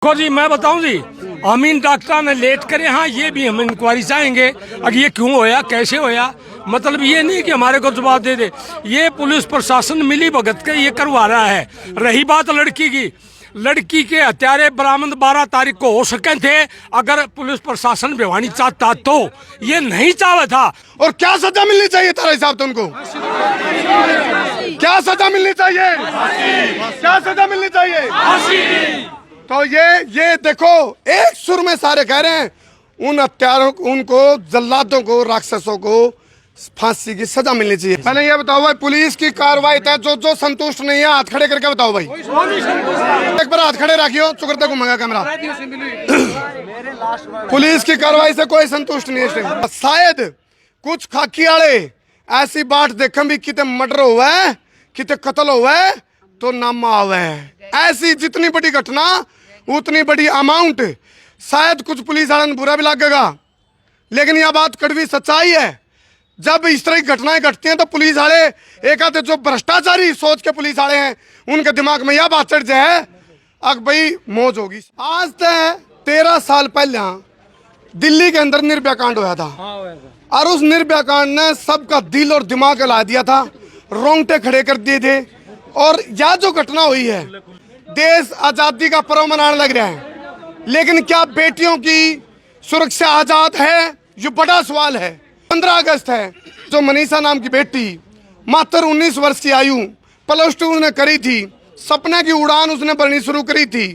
देखो जी, मैं बताऊं जी, अमीन डॉक्टर ने लेट करे। हाँ, ये भी हम इंक्वायरी चाहेंगे अब ये क्यों होया, कैसे होया। मतलब ये नहीं कि हमारे को जवाब दे दे, ये पुलिस प्रशासन मिली भगत के ये करवा रहा है। रही बात लड़की की, लड़की के हत्यारे बरामद 12 तारीख को हो सके थे अगर पुलिस प्रशासन भिवानी चाहता तो। ये नहीं चाहा था। और क्या सजा मिलनी चाहिए तेरा हिसाब से उनको? क्या सजा मिलनी चाहिए? क्या सजा मिलनी चाहिए? तो ये देखो, एक सुर में सारे कह रहे हैं उन हत्यारों, उनको जल्लादों को, राक्षसों को फांसी की सजा मिलनी चाहिए। पहले ये बताओ भाई, पुलिस की कार्रवाई था, जो संतुष्ट नहीं है हाथ खड़े करके बताओ भाई। एक बार हाथ खड़े रखियो, चुकरते घूमेगा कैमरा। पुलिस की कार्रवाई से कोई संतुष्ट नहीं है। शायद कुछ खाकी वाले ऐसी बात देखें भी कितने मर्डर हुआ है, कितने कत्ल हुआ है तो नाम आवे है। ऐसी जितनी बड़ी घटना उतनी बड़ी अमाउंट। शायद कुछ पुलिस वालों बुरा भी लगेगा, लेकिन यह बात कड़वी सच्चाई है। जब इस तरह की घटनाएं घटती हैं तो पुलिस वाले, एक आधे जो भ्रष्टाचारी सोच के पुलिस वाले हैं, उनके दिमाग में यह बात चढ़ जाए अब भाई मौज होगी। आज तक 13 साल पहले दिल्ली के अंदर निर्भया कांड हुआ था, और उस निर्भया कांड ने सबका दिल और दिमाग हिला दिया था, रोंगटे खड़े कर दिए थे। और यह जो घटना हुई है, देश आजादी का पर्व मनाने लग रहा है, लेकिन क्या बेटियों की सुरक्षा आजाद है? ये बड़ा सवाल है। 15 अगस्त है, जो मनीषा नाम की बेटी, मात्र 19 वर्ष की आयु, +2 उसने करी थी, सपने की उड़ान उसने भरनी शुरू करी थी,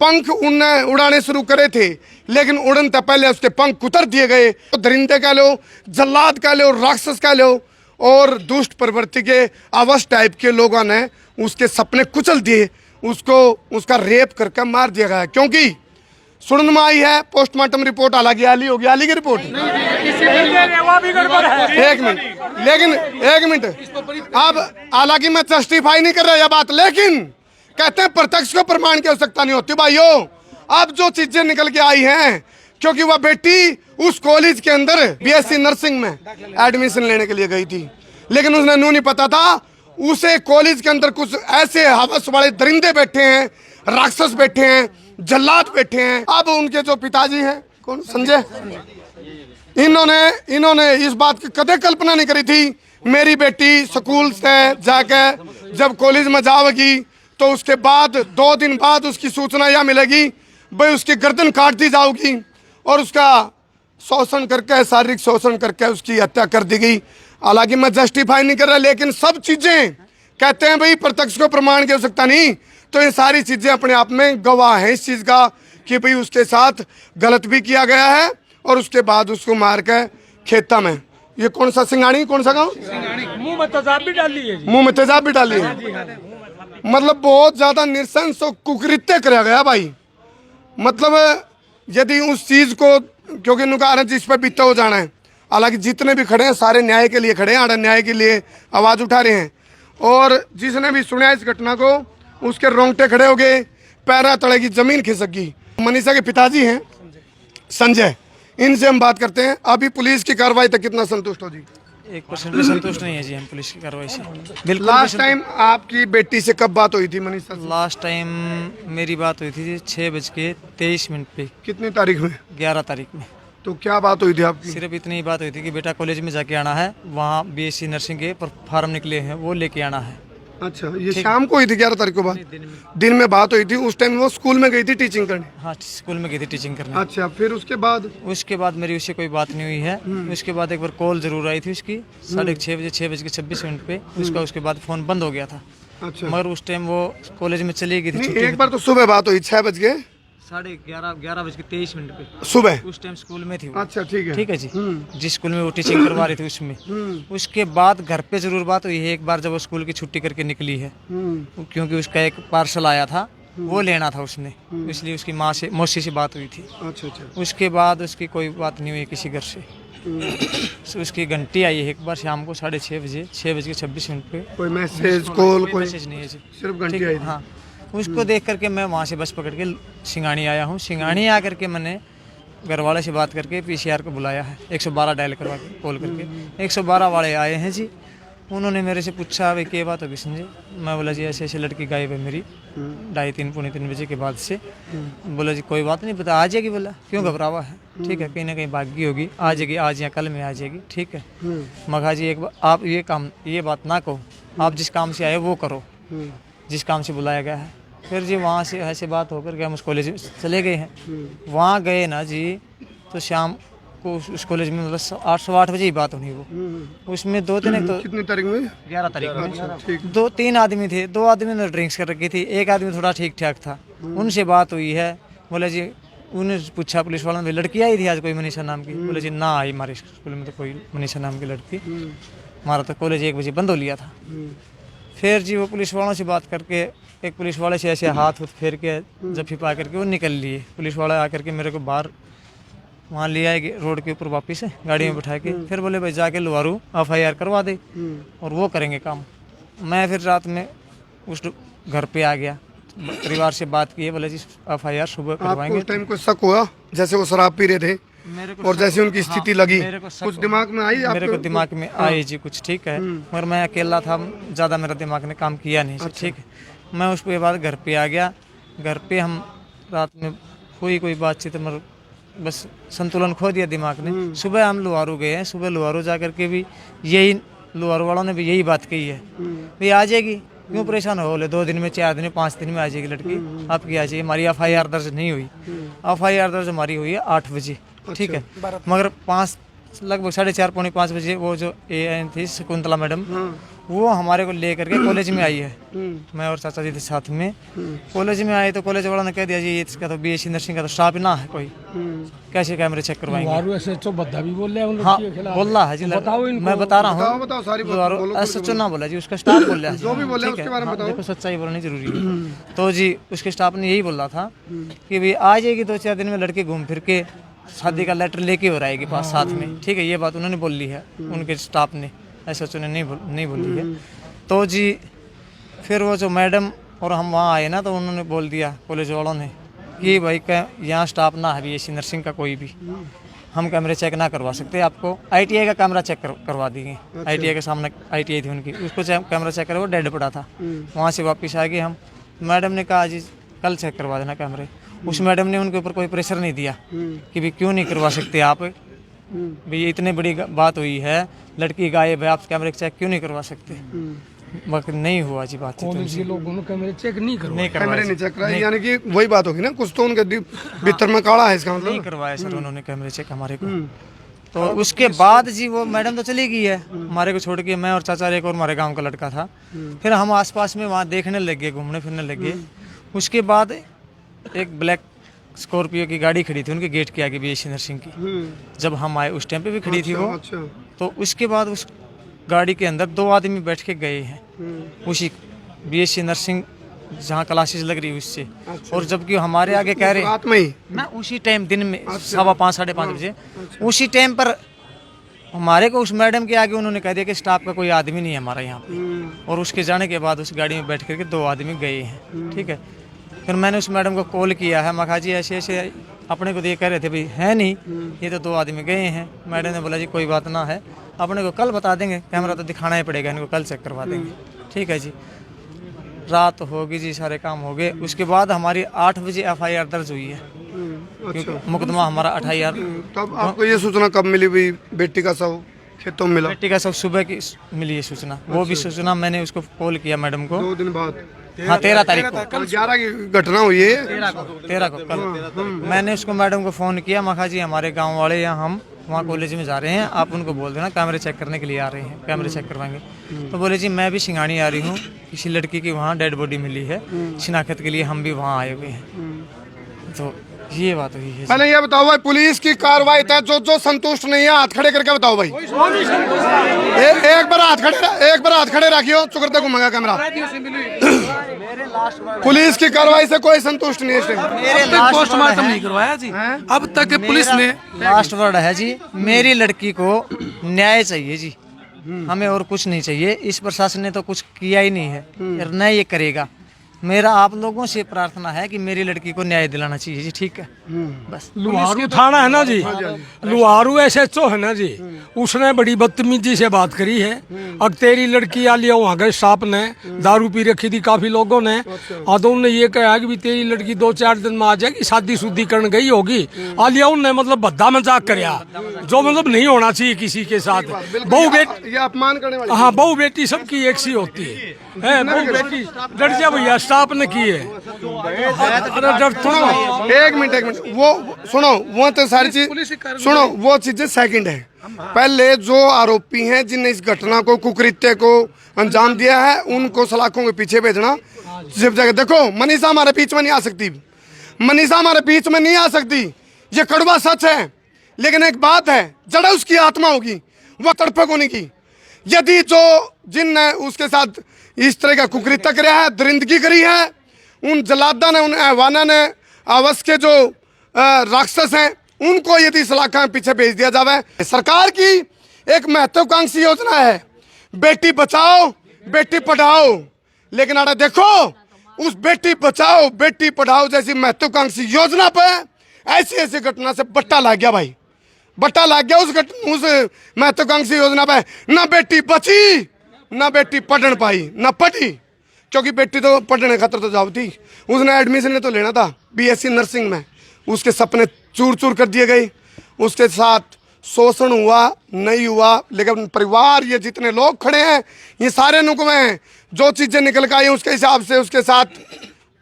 पंख उड़ने उड़ाने शुरू करे थे, लेकिन उड़न से पहले उसके पंख कुतर दिए गए। तो दरिंदे कह लो, जल्लाद कह लो, राक्षस कह लो, और दुष्ट प्रवृत्ति के अवश टाइप के लोगों ने उसके सपने कुचल दिए, उसको उसका रेप करके मार दिया गया। क्योंकि सुनने में आई है पोस्टमार्टम रिपोर्ट, हालांकि आली होगी, आली की रिपोर्ट एक मिनट अब हालांकि मैं जस्टिफाई नहीं कर रहा यह बात, लेकिन कहते हैं प्रत्यक्ष को प्रमाण की आवश्यकता नहीं होती। भाइयों, अब जो चीजें निकल के आई हैं, क्योंकि वह बेटी उस कॉलेज के अंदर BSc नर्सिंग में एडमिशन लेने के लिए गई थी, लेकिन उसने नू नहीं पता था उसे कॉलेज के अंदर कुछ ऐसे हवस वाले दरिंदे बैठे हैं, राक्षस बैठे हैं, जल्लाद बैठे हैं। अब उनके जो पिताजी हैं, कौन, संजय, इन्होंने इस बात की कदे कल्पना नहीं करी थी मेरी बेटी स्कूल से जाकर जब कॉलेज में जाएगी तो उसके बाद 2 दिन बाद उसकी सूचना यह मिलेगी भाई उसकी गर्दन काट दी जाएगी और उसका शोषण करके, शारीरिक शोषण करके उसकी हत्या कर दी गई। हालांकि मैं जस्टिफाई नहीं कर रहा, लेकिन सब चीजें कहते हैं भाई प्रत्यक्ष को प्रमाण की आवश्यकता नहीं, तो ये सारी चीजें अपने आप में गवाह है इस चीज का कि भाई उसके साथ गलत भी किया गया है और उसके बाद उसको मार के खेता में, ये कौन सा सिंगाड़ी, कौन सा गाँव, मुंह में तेजाब भी डाली है, मुंह में तेजाब भी डाली है। मतलब बहुत ज्यादा निरसंस और कुकृत्य कराया गया भाई। मतलब यदि उस चीज को, क्योंकि उनका जिस पर बीता हो जाना है, हालांकि जितने भी खड़े हैं सारे न्याय के लिए खड़े हैं, न्याय के लिए आवाज उठा रहे हैं, और जिसने भी सुना इस घटना को उसके रोंगटे खड़े हो गए, पैरा तले की जमीन खिसक गई। मनीषा के पिताजी हैं संजय, इनसे हम बात करते हैं। अभी पुलिस की कार्रवाई तक कितना संतुष्ट हो जी? 1% भी संतुष्ट नहीं है जी हम पुलिस की कार्रवाई से, बिल्कुल। लास्ट टाइम आपकी बेटी से कब बात हुई थी मनीषा से? लास्ट टाइम मेरी बात हुई थी 6:23 पे। कितनी तारीख में? 11 तारीख में। तो क्या बात हुई थी आपकी? सिर्फ इतनी ही बात हुई थी कि बेटा कॉलेज में जाके आना है, वहाँ BSc नर्सिंग के फॉर्म निकले हैं वो लेके आना है। अच्छा, ये शाम को हुई थी 11 तारीख को बात? दिन में बात हुई थी। उस टाइम वो स्कूल में गई थी टीचिंग करने? हाँ, स्कूल में गई थी टीचिंग करने। अच्छा, फिर उसके बाद? उसके बाद मेरी उससे कोई बात नहीं हुई है। उसके बाद एक बार कॉल जरूर आई थी उसकी 6:30 बजे, 6:26 पे। उसके बाद फोन बंद हो गया था। अच्छा, मगर उस टाइम वो कॉलेज में चली गई थी। एक बार तो सुबह बात हुई 6 बज के 11:23 पे सुबह, उस टाइम स्कूल में थी वो। अच्छा, ठीक है, ठीक है जी। जिस स्कूल में वो टीचिंग करवा रही थी उसमें। उसके बाद घर पे जरूर बात हुई है एक बार, जब वो स्कूल की छुट्टी करके निकली है, क्योंकि उसका एक पार्सल आया था वो लेना था उसने, इसलिए उसकी माँ से, मौसी से बात हुई थी। अच्छा अच्छा। उसके बाद उसकी कोई बात नहीं हुई किसी घर से। उसकी घंटी आई है एक बार शाम को 6:30 बजे, 6:26 पे। कोई मैसेज कॉल कोई मैसेज नहीं है जी, सिर्फ घंटी आई थी। हाँ, उसको देख करके मैं वहाँ से बस पकड़ के सिंगानी आया हूँ। सिंगानी आकर के मैंने घर वाले से बात करके PCR को बुलाया है, 112 डायल करवा के, कॉल करके 112 वाले आए हैं जी। उन्होंने मेरे से पूछा भाई क्या बात होगी संजय। मैं बोला जी ऐसे ऐसे लड़की गायब है मेरी 2:30 पौने 3 बजे के बाद से। बोला जी कोई बात नहीं, पता आ जाएगी। बोला क्यों घबरावा है, ठीक है कहीं ना कहीं भागी होगी, आ जाएगी, आज या कल में आ जाएगी, ठीक है। मगा जी एक बार आप ये बात ना कहो, आप जिस काम से आए वो करो, जिस काम से बुलाया गया है। फिर जी वहाँ से ऐसे बात होकर के हम उस कॉलेज में चले गए हैं। वहाँ गए ना जी तो शाम को उस कॉलेज में मतलब 8 बजे ही बात होनी वो। उसमें 2-3 एक तो कितनी तारीख में? 11 तारीख में 2-3 आदमी थे। 2 आदमी ने ड्रिंक्स कर रखी थी, एक आदमी थोड़ा ठीक ठाक था। उनसे बात हुई है। बोले जी उन्हें पूछा पुलिस वालों ने, लड़की आई थी आज कोई मनीषा नाम की? बोले जी ना आई हमारे स्कूल में तो कोई मनीषा नाम की लड़की, हमारा तो कॉलेज 1 बजे बंद हो लिया था। फिर जी वो पुलिस वालों से बात करके एक पुलिस वाले से ऐसे हाथ फेर के जब पा करके वो निकल लिए। पुलिस वाला आकर के मेरे को बाहर वहाँ ले आए रोड के ऊपर वापस गाड़ी में बैठा के। फिर बोले भाई जाके लुहारू FIR करवा दे और वो करेंगे काम। मैं फिर रात में उस घर पे आ गया, परिवार से बात की है, बोले जी FIR सुबह करवाएंगे। उस टाइम कोई शक हुआ जैसे वो शराब पी रहे थे और जैसे उनकी स्थिति लगी, कुछ दिमाग में आई? मेरे को दिमाग में आई जी कुछ, ठीक है, मगर मैं अकेला था, ज़्यादा मेरा दिमाग ने काम किया नहीं। ठीक है, मैं उसके बाद घर पे आ गया। घर पे हम रात में हुई कोई बातचीत, मगर बस संतुलन खो दिया दिमाग ने। सुबह हम लुहारू गए हैं, सुबह लुहारू जा करके भी यही लुहारू वालों ने भी यही बात कही है, भाई आ जाएगी, क्यों परेशान हो, बोले 2 दिन में, 4 दिन में, 5 दिन में आ जाएगी लड़की, आपकी आ जाएगी। हमारी FIR दर्ज नहीं हुई। FIR दर्ज हमारी हुई है 8 बजे, ठीक है, मगर लगभग 4:30 पौने 5 बजे वो जो AN थी शकुंतला मैडम, वो हमारे को ले करके कॉलेज में आई है। मैं और चाचा जी थे साथ में। कॉलेज में आए तो कॉलेज वालों ने कह दिया जी इसका तो BSc नर्सिंग का तो स्टाफ ना है कोई, कैसे कैमरे चेक करवाएंगे। भी बोल रहे हैं, हाँ बोल रहा है जी, मैं बता रहा हूँ। बताओ सारी बात। SHO ना बोला जी, उसका स्टाफ बोल रहा है। जो भी बोले उसके बारे में बताओ। देखो सच्चाई बोलनी जरूरी है। तो जी उसके स्टाफ ने यही बोला था कि भाई आ जाएगी 2-4 दिन में लड़की घूम फिर के शादी का लेटर लेके हो आएगी पास साथ में, ठीक है। ये बात उन्होंने बोल ली है, उनके स्टाफ ने, SHO ने नहीं बोली है। तो जी फिर वो जो मैडम और हम वहाँ आए ना तो उन्होंने बोल दिया कॉलेज वालों ने कि भाई यहाँ स्टाफ ना है BSc नर्सिंग का कोई भी, हम कैमरे चेक ना करवा सकते, आपको ITI का कैमरा चेक करवा देंगे। ITI के सामने ITI थी उनकी, उसको कैमरा चेक करा, वो डेड पड़ा था। वहाँ से वापस आ गए हम। मैडम ने कहा जी कल चेक करवा देना कैमरे। उस मैडम ने उनके ऊपर कोई प्रेशर नहीं दिया कि भाई क्यों नहीं करवा सकते आप, भाई इतनी बड़ी बात हुई है, लड़की गायब है, आप कैमरे चेक क्यों नहीं करवा सकते। मगर नहीं हुआ जी बात, लोगों ने कैमरे चेक नहीं कैमरे नहीं चेक कराए, यानी कि वही बात होगी ना, कुछ तो उनके भीतर में काला है इसका मतलब। नहीं करवाया सर उन्होंने कैमरे चेक हमारे को। तो उसके बाद जी वो मैडम तो चली गई है हमारे को छोड़ के, मैं और चाचा एक और हमारे गांव का लड़का था। फिर हम आसपास में वहाँ देखने लगे, घूमने फिरने लगे। उसके बाद एक ब्लैक स्कॉर्पियो की गाड़ी खड़ी थी उनके गेट के आगे BSc नर्सिंग की, जब हम आए उस टाइम पे भी खड़ी थी वो। तो उसके बाद उस गाड़ी के अंदर 2 आदमी बैठ के गए हैं उसी BSc नर्सिंग जहाँ क्लासेस लग रही है उससे। और जबकि हमारे आगे कह रहे रात में ही ना, उसी टाइम दिन में 5:15 साढ़े 5 बजे उसी टाइम पर हमारे को उस मैडम के आगे उन्होंने कह दिया कि स्टाफ का कोई आदमी नहीं है हमारा यहाँ पे। और उसके जाने के बाद उस गाड़ी में बैठ करके 2 आदमी गए हैं, ठीक है। फिर मैंने उस मैडम को कॉल किया है, मखा जी ऐसे ऐसे अपने को ये कह रहे थे भाई है नहीं, ये तो 2 आदमी गए हैं। मैडम ने बोला जी कोई बात ना है, अपने को कल बता देंगे, कैमरा तो दिखाना ही पड़ेगा, इनको कल चेक करवा देंगे, ठीक है जी। रात होगी जी, सारे काम हो गए। उसके बाद हमारी 8 बजे FIR दर्ज हुई है, क्योंकि मुकदमा हमारा 28। तब आपको ये सूचना कब मिली भाई बेटी का शव खेतों में मिला? बेटी का शव सुबह की मिली है सूचना। वो भी सूचना मैंने उसको कॉल किया मैडम को 2 दिन बाद। हाँ 13 तारीख को, कल 11 की घटना हुई है, 13 को कल मैंने उसको मैडम को फ़ोन किया, मखा जी हमारे गांव वाले या हम वहाँ कॉलेज में जा रहे हैं, आप उनको बोल देना कैमरे चेक करने के लिए आ रहे हैं, कैमरे चेक करवाएंगे। तो बोले जी मैं भी सिंगानी आ रही हूँ, किसी लड़की की वहाँ डेड बॉडी मिली है, शिनाख्त के लिए हम भी वहाँ आए हुए हैं। तो ये बात हुई है। पहले ये बताओ भाई, पुलिस की कार्रवाई था, जो संतुष्ट नहीं है हाथ खड़े करके बताओ भाई। एक बार हाथ खड़े रखियो, चुकरते घूमेगा कैमरा। पुलिस की कार्रवाई से कोई संतुष्ट नहीं है। पोस्टमार्टम नहीं करवाया जी अब तक पुलिस ने। लास्ट वर्ड है जी, मेरी लड़की को न्याय चाहिए जी, हमें और कुछ नहीं चाहिए। इस प्रशासन ने तो कुछ किया ही नहीं है, और न ये करेगा। मेरा आप लोगों से प्रार्थना है कि मेरी लड़की को न्याय दिलाना चाहिए जी। ठीक है, बस। लुहारू थाना है ना जी, लुहारू SHO है ना जी, उसने बड़ी बदतमीजी से बात करी है। अब तेरी लड़की आ लिया, वहाँ गए स्टाफ ने दारू पी रखी थी काफी लोगों ने, तो उन्होंने ये कहा कि भी तेरी लड़की 2-4 दिन में आ जाएगी, शादी शुद्धि करने गई होगी। आ लिया उनने मतलब भद्दा मजाक करया, जो मतलब नहीं होना चाहिए किसी के साथ। बहू बेटी, ये अपमान करने वाली हाँ बहू बेटी सबकी एक सी होती है। बहू बेटी डर जा भैया, स्टाफ ने की है। अरे डर थोड़ा, एक मिनट वो सुनो, वो तो सारी चीज सुनो, वो चीजें सेकंड है। पहले जो आरोपी हैं जिनने इस घटना को, कुकृत्य को अंजाम दिया है, उनको सलाखों के पीछे भेजना। जब जगह देखो, मनीषा हमारे बीच में नहीं आ सकती, मनीषा हमारे बीच में नहीं आ सकती, ये कड़वा सच है। लेकिन एक बात है, जड़ उसकी आत्मा होगी, वह तड़पे को नहीं की। यदि जो जिनने उसके साथ इस तरह का कुकृत्य किया है, दरिंदगी करी है, उन जलादा ने, उन ऐवाना ने, आवस के जो राक्षस हैं, उनको यदि सलाखा में पीछे भेज दिया जाए। सरकार की एक महत्वाकांक्षी योजना है, बेटी बचाओ बेटी पढ़ाओ। लेकिन अरे देखो, उस बेटी बचाओ बेटी पढ़ाओ जैसी महत्वाकांक्षी योजना पे ऐसी ऐसी घटना से बट्टा लग गया भाई, बट्टा लग गया उस महत्वाकांक्षी योजना पे। ना बेटी बची, ना बेटी पढ़न पाई, ना पढ़ी, क्योंकि बेटी तो पढ़ने खातर तो जाओ थी, उसने एडमिशन तो लेना था BSc नर्सिंग में, उसके सपने चूर चूर कर दिए गए, उसके साथ शोषण हुआ नहीं हुआ। लेकिन परिवार, ये जितने लोग खड़े हैं, ये सारे नुकवे हैं, जो चीज़ें निकल के आई उसके हिसाब से उसके साथ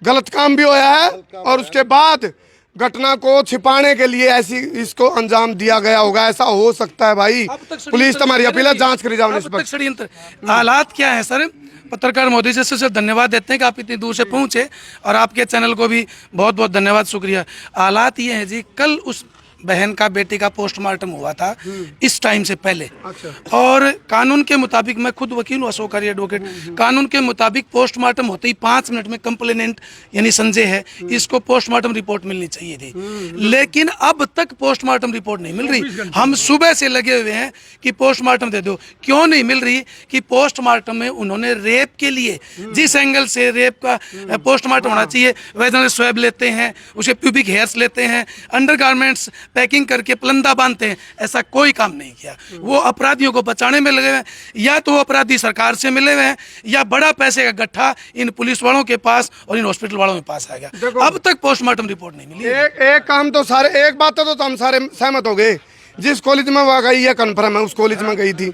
गलत काम भी होया है, और उसके बाद घटना को छिपाने के लिए ऐसी इसको अंजाम दिया गया होगा। ऐसा हो सकता है भाई, पुलिस तुम्हारी अपील है, जांच करी जाओ। षड्यंत्र हालात क्या है सर? पत्रकार महोदय जी से धन्यवाद देते हैं कि आप इतनी दूर से पहुंचे, और आपके चैनल को भी बहुत बहुत धन्यवाद, शुक्रिया। हालात ये है जी, कल उस बहन का, बेटी का पोस्टमार्टम हुआ था इस टाइम से पहले। और कानून के मुताबिक, मैं खुद वकील हूँ, अशोकारी एडवोकेट, कानून के मुताबिक पोस्टमार्टम होते ही 5 मिनट में कंप्लेनेंट यानी संजय है, इसको पोस्टमार्टम रिपोर्ट मिलनी चाहिए थी। लेकिन अब तक पोस्टमार्टम रिपोर्ट नहीं मिल रही। हम सुबह से लगे हुए हैं कि पोस्टमार्टम दे दो। क्यों नहीं मिल रही? कि पोस्टमार्टम में उन्होंने रेप के लिए जिस एंगल से रेप का पोस्टमार्टम होना चाहिए, वैसे स्वैब लेते हैं, उसे प्यूबिक हेयर्स लेते हैं, अंडरगारमेंट्स पैकिंग करके पलंदा बांधते हैं, ऐसा कोई काम नहीं किया। वो अपराधियों को बचाने में लगे हुए हैं, या तो वो अपराधी सरकार से मिले हुए हैं, या बड़ा पैसे का गट्ठा इन पुलिस वालों के पास और इन हॉस्पिटल वालों के पास आ गया। अब तक पोस्टमार्टम रिपोर्ट नहीं मिली। एक काम तो सारे, एक बात तो हम सारे सहमत हो गए, जिस कॉलेज में वो गई है कन्फर्म है, उस कॉलेज में गई थी,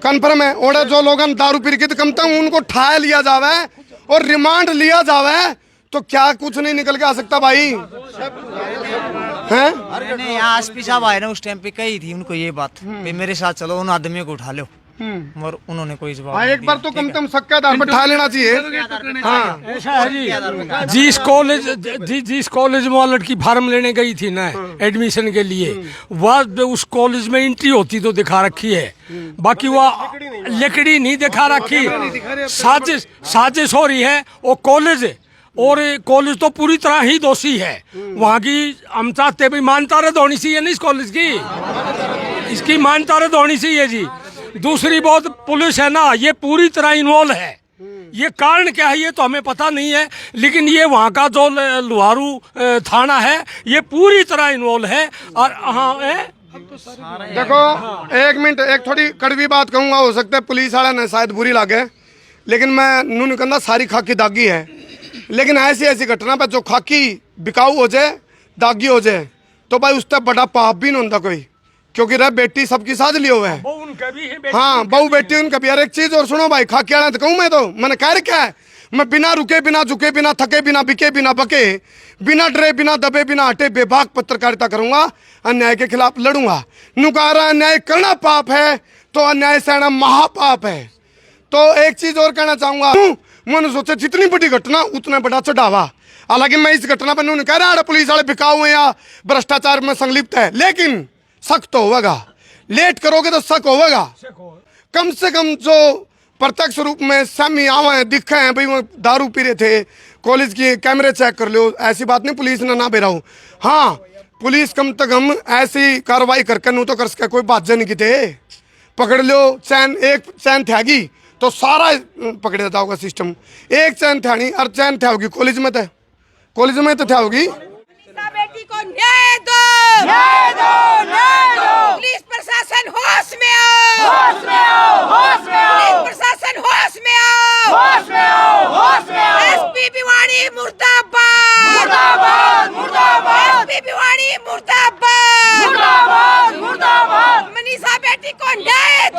कन्फर्म है। और जो लोग दारू पी के कम तक उनको ठा लिया जावे और रिमांड लिया जावे, तो क्या कुछ नहीं निकल के आ सकता भाई? हैं? अरे नहीं, यहाँ एसपी साहब आए ना, उस टाइम पे कही थी उनको ये बात, भाई मेरे साथ चलो, उन आदमियों को उठा लो, और उन्होंने कोई जवाब नहीं एक बार तो कम सक्का आधार पर ठा लेना चाहिए। हाँ, ऐसा है जी, जिस कॉलेज में लड़की फार्म लेने गई थी ना एडमिशन के लिए, वह उस कॉलेज में एंट्री होती तो दिखा रखी है, बाकी वह लकड़ी नहीं दिखा रखी। साजिश हो रही है। वो कॉलेज, और कॉलेज तो पूरी तरह ही दोषी है। वहाँ की हम चाहते भी मान्यता रद्द होनी चाहिए ना इस कॉलेज की, इसकी मान्यता रद्द होनी चाहिए जी। दूसरी बात, पुलिस है ना, ये पूरी तरह इन्वॉल्व है। ये कारण क्या है ये तो हमें पता नहीं है, लेकिन ये वहाँ का जो लुहारू थाना है, ये पूरी तरह इन्वॉल्व है। और हाँ देखो, एक मिनट, एक थोड़ी कड़वी बात कहूँगा, हो सकता है पुलिस वाला ने शायद बुरी लगे, लेकिन मैं नू नहीं कहना सारी खाकी दागी है। लेकिन ऐसी ऐसी घटना पर जो खाकी बिकाऊ हो जाए, दागी हो जाए, तो भाई उससे बड़ा पाप भी नहीं होता कोई, क्योंकि रह बेटी सबकी साझ लिए हुए है। हाँ, बहू बेटी उनका भी। एक चीज और सुनो भाई, खाकी वाला तो कहूँ मैं, तो मैंने कह रखा है, मैं बिना रुके, बिना झुके, बिना थके, बिना बिके, बिना बके, बिना डरे, बिना दबे, बिना हटे बेबाक पत्रकारिता करूंगा, अन्याय के खिलाफ लड़ूंगा। नुकारा अन्याय करना पाप है तो अन्याय सहना महापाप है। तो एक चीज और कहना चाहूंगा, मैंने सोचा जितनी बड़ी घटना उतना बड़ा चढ़ावा। हालांकि मैं इस घटना पर नहीं कह रहा पुलिस वाले बिकाऊ हैं या भ्रष्टाचार में संलिप्त है, लेकिन शक तो होगा। लेट करोगे तो शक होगा। कम से कम जो प्रत्यक्ष रूप में सामने आवे हैं, दिखे हैं, भाई वो दारू पी रहे थे, कॉलेज के कैमरे चेक कर लो, ऐसी बात नहीं पुलिस ने ना बेरा हो। हाँ, पुलिस कम से कम ऐसी कार्रवाई करके नू तो कर सके, कोई बात नहीं की थे, पकड़ लो, चैन एक चैन थैगी तो सारा पकड़ देता होगा सिस्टम। एक चैन था नहीं और चैन था होगी कॉलेज में तो था होगी। बेटी को न्याय दो, न्याय दो, न्याय दो। पुलिस प्रशासन होश में आओ, होश में आओ, होश में आओ। पुलिस प्रशासन होश में आओ, होश में आओ, होश में आओ। एसपी भिवाड़ी मुर्दाबाद, मुर्दाबाद, मुर्दाबाद। एसपी भिवाड़ी मुर्दाबाद, मुर्दाबाद, मुर्दाबाद। मनीषा बेटी को न्याय